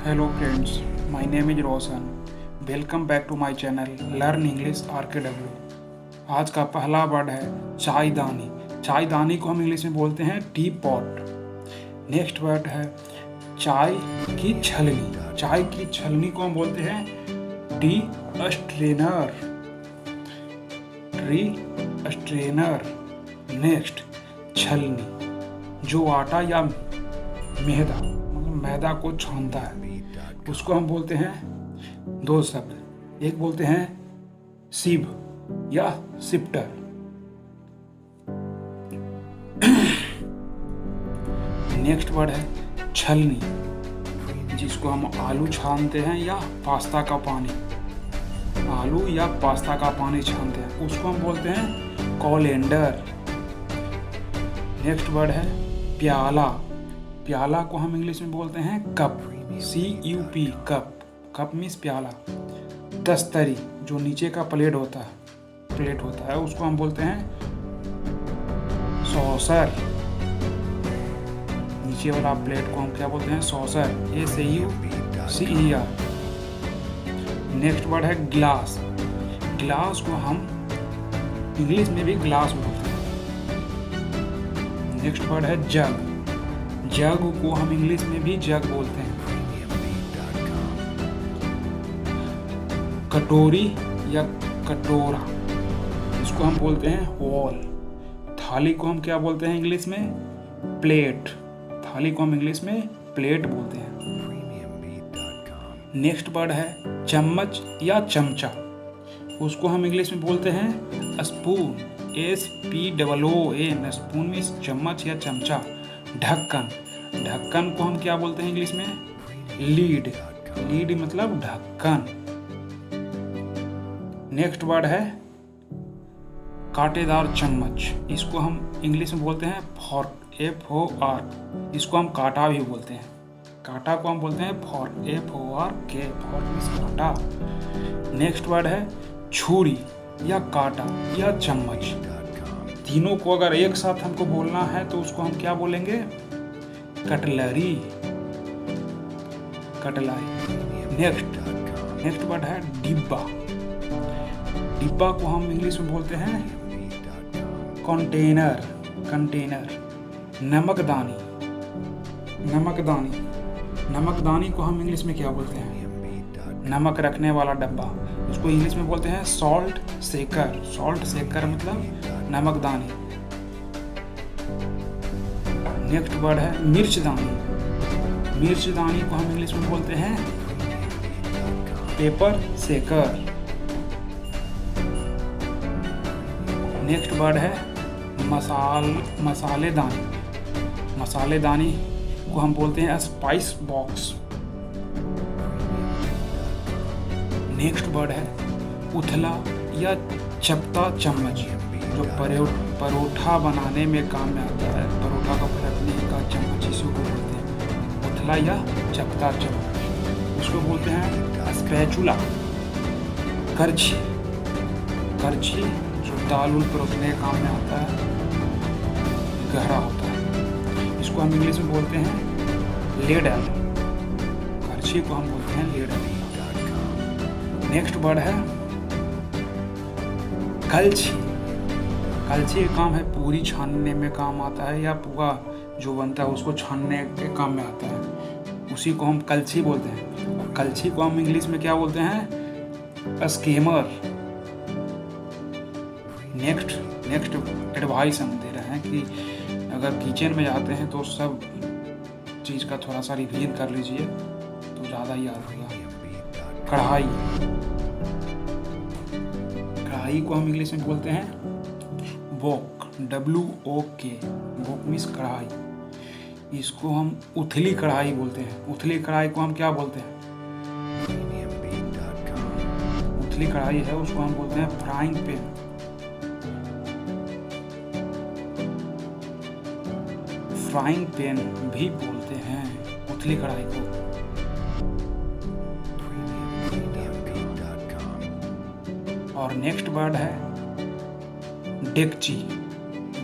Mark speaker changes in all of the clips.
Speaker 1: Hello friends, my name is Roshan. Welcome back to my channel Learn English RKW. आज का पहला word है चायदानी। चायदानी को हम इंग्लिश में बोलते हैं टी पॉट। नेक्स्ट वर्ड है चाय की छलनी। चाय की छलनी को हम बोलते हैं T strainer. T strainer. Next छलनी, जो आटा या मैदा को छानता है उसको हम बोलते हैं दो शब्द। एक बोलते हैं सीव या सिप्टर। नेक्स्ट वर्ड है छलनी, जिसको हम आलू छानते हैं या पास्ता का पानी, आलू या पास्ता का पानी छानते हैं उसको हम बोलते हैं कोलेंडर। नेक्स्ट वर्ड है प्याला। प्याला को हम इंग्लिश में बोलते हैं cup, CUP cup. Cup means प्याला। तस्तरी, जो नीचे का प्लेट होता है उसको हम बोलते हैं सॉसर। नीचे वाला प्लेट को हम क्या बोलते हैं? सॉसर। SAUCER। नेक्स्ट वर्ड है ग्लास। ग्लास को हम इंग्लिश में भी ग्लास बोलते हैं। नेक्स्ट वर्ड है जग। जग को हम इंग्लिश में भी जग बोलते हैं। कटोरी या कटोरा, इसको हम बोलते हैं वॉल। थाली को हम क्या बोलते हैं इंग्लिश में? प्लेट। थाली को हम इंग्लिश में प्लेट बोलते हैं। नेक्स्ट वर्ड है चम्मच या चमचा, उसको हम इंग्लिश में बोलते हैं स्पून। SPOON। स्पून मीन्स चम्मच या चमचा। ढक्कन। ढक्कन को हम क्या बोलते हैं इंग्लिश में? लीड। लीड मतलब ढक्कन। नेक्स्ट वर्ड है कांटेदार चम्मच, इसको हम इंग्लिश में बोलते हैं फॉर्क। FOR। इसको हम कांटा भी बोलते हैं। कांटा को हम बोलते हैं फॉर्क। FORK। फॉर्क मीन्स कांटा। नेक्स्ट वर्ड है छुरी या कांटा या चम्मच। तीनों को अगर एक साथ हमको बोलना है तो उसको हम क्या बोलेंगे? कटलरी। कटलाई। नेक्स्ट वर्ड है डिब्बा। डिब्बा को हम इंग्लिश में बोलते हैं कंटेनर। कंटेनर। नमकदानी। नमकदानी। नमकदानी को हम इंग्लिश में क्या बोलते हैं? नमक रखने वाला डब्बा। उसको इंग्लिश में बोलते हैं सॉल्ट शेकर। सॉल्ट शेकर मतलब नमकदानी। नेक्स्ट वर्ड है मिर्चदानी। मिर्चदानी को हम इंग्लिश में बोलते हैं पेपर शेकर। नेक्स्ट वर्ड है मसालेदानी। मसालेदानी को हम बोलते हैं स्पाइस बॉक्स। नेक्स्ट वर्ड है उथला या चपटा चम्मच, जो परोठा बनाने में काम में आता है। परोठा का पलटने का चम्मच इसी को बोलते हैं उथला या चपटा चम्मच। उसको बोलते हैं स्पैचुला। करछी। करछी जो दाल उल परोसने के काम में आता है, गहरा होता है। इसको हम इंग्लिश में बोलते हैं लेडल। करछी को हम बोलते हैं लेडल। नेक्स्ट वर्ड है कलछी। कलछी का काम है पूरी छानने में काम आता है, या पुआ जो बनता है उसको छानने के काम में आता है, उसी को हम कलछी बोलते हैं। और कलछी को हम इंग्लिश में क्या बोलते हैं? स्कीमर। नेक्स्ट एडवाइस हम दे रहे हैं कि अगर किचन में जाते हैं तो सब चीज़ का थोड़ा सा रिवीजन कर लीजिए तो ज़्यादा याद होगा। कढ़ाई। कढ़ाई को हम इंग्लिश में बोलते हैं वोक। WOK। वोक मीन्स कढ़ाई। इसको हम उथली कढ़ाई बोलते हैं। उथली कढ़ाई को हम क्या बोलते हैं? उथली कढ़ाई है उसको हम बोलते हैं फ्राइंग पैन। फ्राइंग पैन भी बोलते हैं उथली कढ़ाई को। और नेक्स्ट वर्ड है डेकची।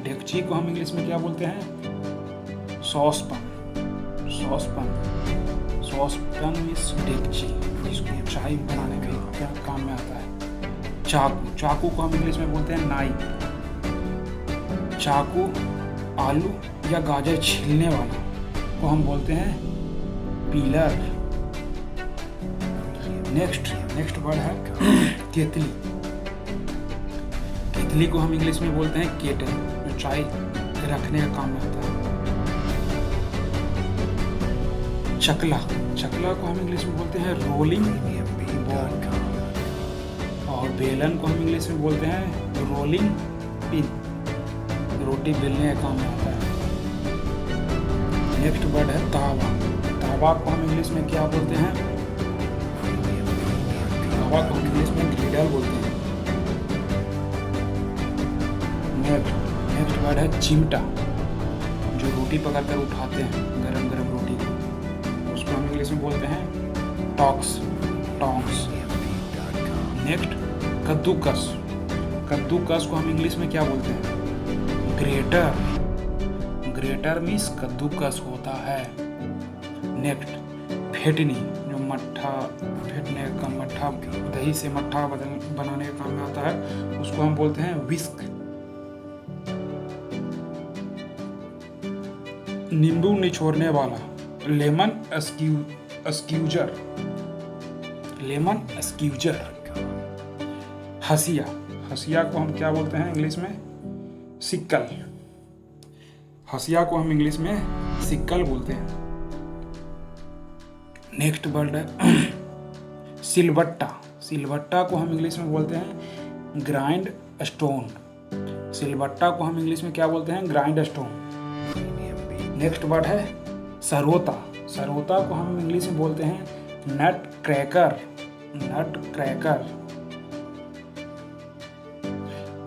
Speaker 1: डेकची को हम इंग्लिश में क्या बोलते हैं? सॉसपैन। सॉसपैन मीन्स डेगची, जिसको चाय बनाने में क्या काम में आता है। चाकू, चाकू को हम इंग्लिश में बोलते हैं नाइफ। चाकू आलू या गाजर छीलने वाला को हम बोलते हैं पीलर। नेक्स्ट वर्ड है केतली। केतली को हम इंग्लिश में बोलते हैं केटल, जो चाय रखने का काम में आता है। चकला, चकला को हम इंग्लिश में बोलते हैं रोलिंग बॉल। और बेलन को हम इंग्लिश में बोलते हैं रोलिंग पिन, रोटी बेलने का काम में आता है। नेक्स्ट वर्ड है तावा। तावा को हम इंग्लिश में क्या बोलते हैं? तावा को हम इंग्लिश में ग्रिडल बोलते हैं। नेक्स्ट वर्ड है चिमटा, जो रोटी पकड़कर उठाते हैं गरम गरम रोटी को, उसको हम इंग्लिश में बोलते हैं टॉक्स। नेक्स्ट कद्दूकस। कद्दूकस को हम इंग्लिश में क्या बोलते हैं? ग्रेटर मीन्स कद्दूकस होता है। नेक्स्ट फेटनी, जो मट्ठा फेटने का, मट्ठा दही से मट्ठा बनाने का काम में आता है, उसको हम बोलते हैं विस्क। नींबू निचोड़ने वाला लेमन स्क्यूजर। हसिया को हम क्या बोलते हैं इंग्लिश में? सिक्कल। हसिया को हम इंग्लिश में सिक्कल बोलते हैं। नेक्स्ट वर्ड है सिलबट्टा। सिलबट्टा को हम इंग्लिश में बोलते हैं ग्राइंड स्टोन। सिलबट्टा को हम इंग्लिश में क्या बोलते हैं? Grind stone. नेक्स्ट वर्ड है सरोता। सरोता को हम इंग्लिश में बोलते हैं नट क्रैकर।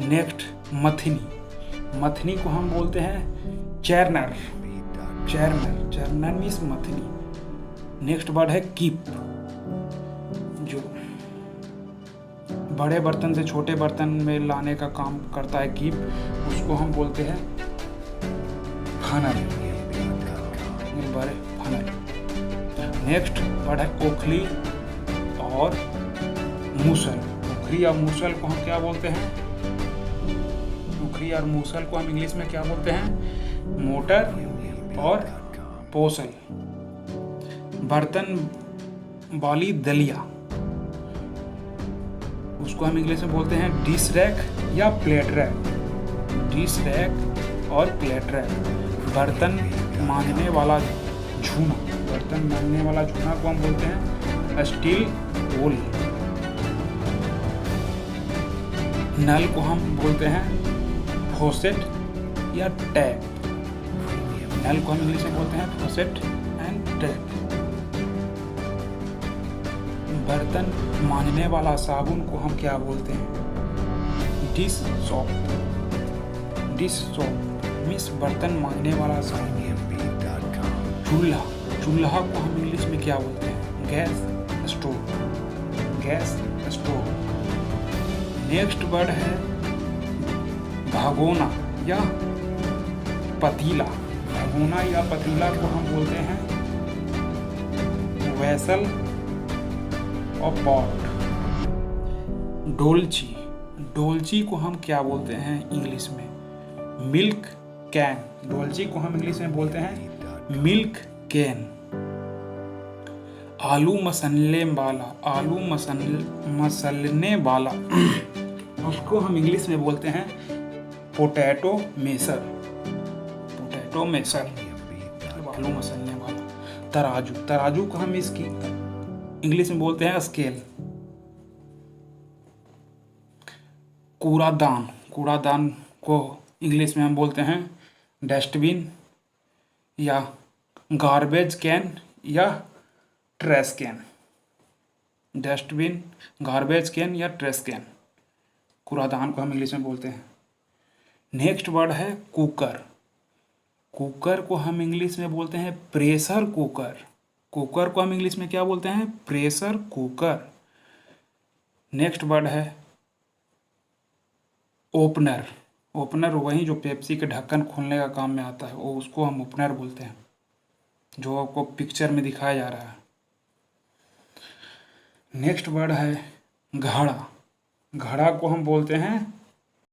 Speaker 1: नेक्स्ट मथनी। मथनी को हम बोलते हैं चैरनर मीन्स मथनी। नेक्स्ट वर्ड है कीप, जो बड़े बर्तन से छोटे बर्तन में लाने का काम करता है कीप, उसको हम बोलते हैं फनल। नेक्स्ट वर्ड है ओखली और मूसल। ओखली और मूसल को हम क्या बोलते हैं? ओखली और मूसल को हम इंग्लिश में क्या बोलते हैं? मोटर और पोसल। बर्तन वाली दलिया, उसको हम इंग्लिश में बोलते हैं डिश रैक या प्लेट रैक। डिश रैक और प्लेट रैक। बर्तन मांजने वाला झूना, को हम बोलते हैं स्टील बोल। नल को हम बोलते हैं फॉसेट या टैप। नल को हम इंग्लिश में बोलते हैं फॉसेट एंड टैप। बर्तन मांजने वाला साबुन को हम क्या बोलते हैं? डिश सोप मीन्स बर्तन मांजने वाला साबुन। चूल्हा को हम इंग्लिश में क्या बोलते हैं? Gas stove. नेक्स्ट वर्ड है भगोना या पतीला। भगोना या पतीला को हम बोलते हैं वेसल और पॉट। डोलची को हम क्या बोलते हैं इंग्लिश में? Milk can. डोलची को हम इंग्लिश में बोलते हैं मिल्क कैन। आलू मसलने वाला उसको हम इंग्लिश में बोलते हैं पोटैटो मेसर। आलू मसलने वाला। तराजू को हम इसकी इंग्लिश में बोलते हैं स्केल। कूड़ादान को इंग्लिश में हम बोलते हैं डस्टबिन या गार्बेज कैन या trash can. Dustbin, garbage can या ट्रैश कैन, कूड़ादान को हम इंग्लिश में बोलते हैं। नेक्स्ट वर्ड है कुकर। कुकर को हम इंग्लिश में बोलते हैं प्रेशर कुकर। कुकर को हम इंग्लिश में क्या बोलते हैं? Pressure cooker. नेक्स्ट वर्ड है ओपनर। ओपनर वही जो पेप्सी के ढक्कन खोलने का काम में आता है, वो उसको हम ओपनर बोलते हैं, जो आपको पिक्चर में दिखाया जा रहा है। नेक्स्ट वर्ड है घड़ा। घड़ा को हम बोलते हैं